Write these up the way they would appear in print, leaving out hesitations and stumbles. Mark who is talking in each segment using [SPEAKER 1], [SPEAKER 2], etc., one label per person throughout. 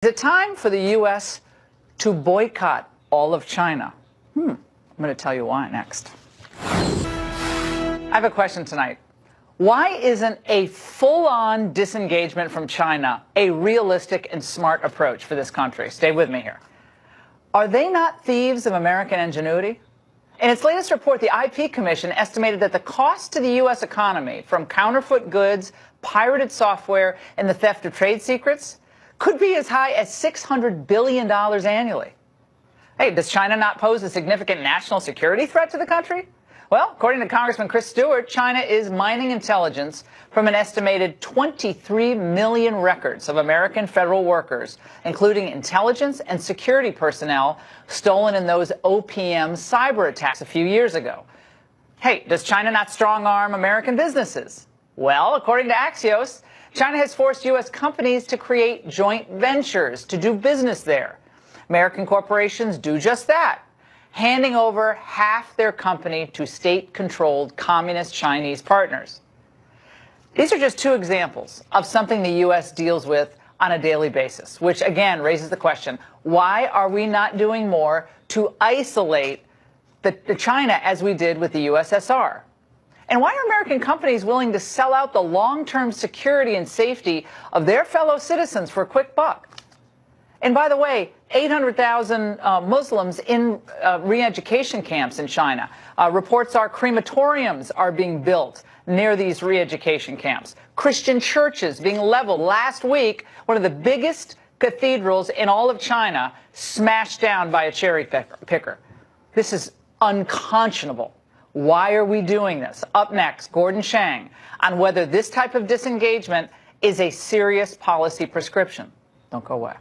[SPEAKER 1] Is it time for the U.S. to boycott all of China? I'm going to tell you why next. I have a question tonight. Why isn't a full-on disengagement from China a realistic and smart approach for this country? Stay with me here. Are they not thieves of American ingenuity? In its latest report, the IP Commission estimated that the cost to the U.S. economy from counterfeit goods, pirated software, and the theft of trade secrets could be as high as $600 billion annually. Hey, does China not pose a significant national security threat to the country? Well, according to Congressman Chris Stewart, China is mining intelligence from an estimated 23 million records of American federal workers, including intelligence and security personnel stolen in those OPM cyber attacks a few years ago. Hey, does China not strong-arm American businesses? Well, according to Axios, China has forced U.S. companies to create joint ventures to do business there. American corporations do just that, handing over half their company to state-controlled communist Chinese partners. These are just two examples of something the U.S. deals with on a daily basis, which again raises the question, why are we not doing more to isolate the China as we did with the USSR? And why are American companies willing to sell out the long-term security and safety of their fellow citizens for a quick buck? And by the way, 800,000 Muslims in re-education camps in China. Reports are crematoriums are being built near these re-education camps. Christian churches being leveled. Last week, one of the biggest cathedrals in all of China smashed down by a cherry picker. This is unconscionable. Why are we doing this? Up next, Gordon Chang on whether this type of disengagement is a serious policy prescription. Don't go away.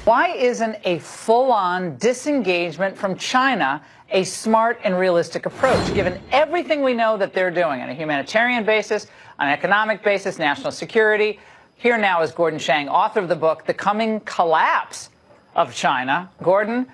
[SPEAKER 1] Why isn't a full-on disengagement from China a smart and realistic approach, given everything we know that they're doing on a humanitarian basis, on an economic basis, national security? Here now is Gordon Chang, author of the book, The Coming Collapse of China. Gordon,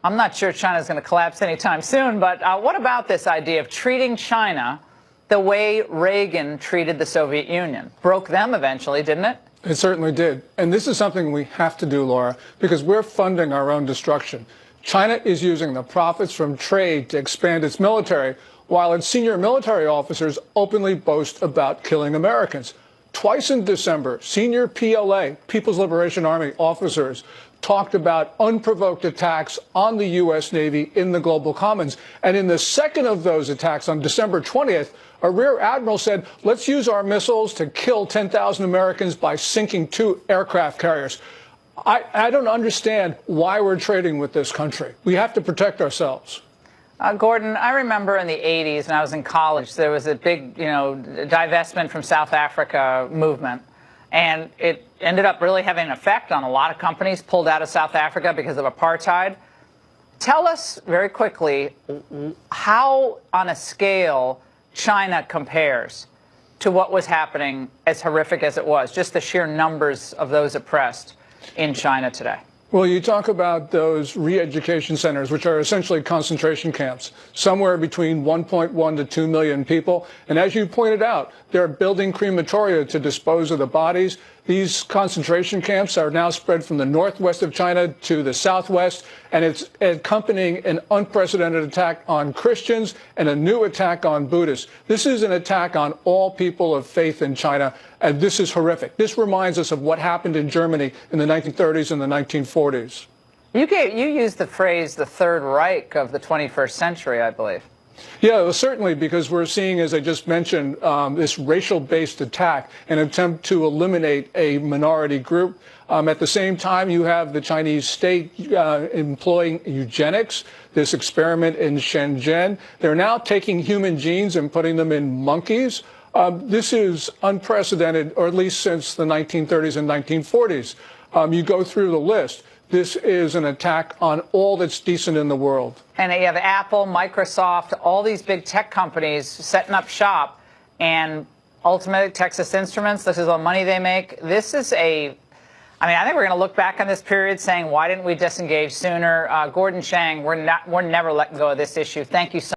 [SPEAKER 1] I'm not sure China's going to collapse anytime soon, but what about this idea of treating China the way Reagan treated the Soviet Union? Broke them eventually, didn't it?
[SPEAKER 2] It certainly did. And this is something we have to do, Laura, because we're funding our own destruction. China is using the profits from trade to expand its military, while its senior military officers openly boast about killing Americans. Twice in December, senior PLA, People's Liberation Army officers, talked about unprovoked attacks on the U.S. Navy in the global commons. And in the second of those attacks on December 20th, a rear admiral said, let's use our missiles to kill 10,000 Americans by sinking 2 aircraft carriers. I don't understand why we're trading with this country. We have to protect ourselves.
[SPEAKER 1] Gordon, I remember in the 80s when I was in college, there was a big, divestment from South Africa movement. And it ended up really having an effect on a lot of companies pulled out of South Africa because of apartheid. Tell us very quickly how, on a scale, China compares to what was happening, as horrific as it was, just the sheer numbers of those oppressed in China today.
[SPEAKER 2] Well, you talk about those re-education centers, which are essentially concentration camps, somewhere between 1.1 to 2 million people. And as you pointed out, they're building crematoria to dispose of the bodies. These concentration camps are now spread from the northwest of China to the southwest, and it's accompanying an unprecedented attack on Christians and a new attack on Buddhists. This is an attack on all people of faith in China, and this is horrific. This reminds us of what happened in Germany in the 1930s and the 1940s.
[SPEAKER 1] You used the phrase the Third Reich of the 21st century, I believe.
[SPEAKER 2] Yeah, well, certainly, because we're seeing, as I just mentioned, this racial-based attack, an attempt to eliminate a minority group. At the same time, you have the Chinese state employing eugenics, this experiment in Shenzhen. They're now taking human genes and putting them in monkeys. This is unprecedented, or at least since the 1930s and 1940s. You go through the list. This is an attack on all that's decent in the world.
[SPEAKER 1] And you have Apple, Microsoft, all these big tech companies setting up shop, and ultimately Texas Instruments, this is all the money they make. This is I think we're going to look back on this period saying, why didn't we disengage sooner? Gordon Chang, we're never letting go of this issue. Thank you so much.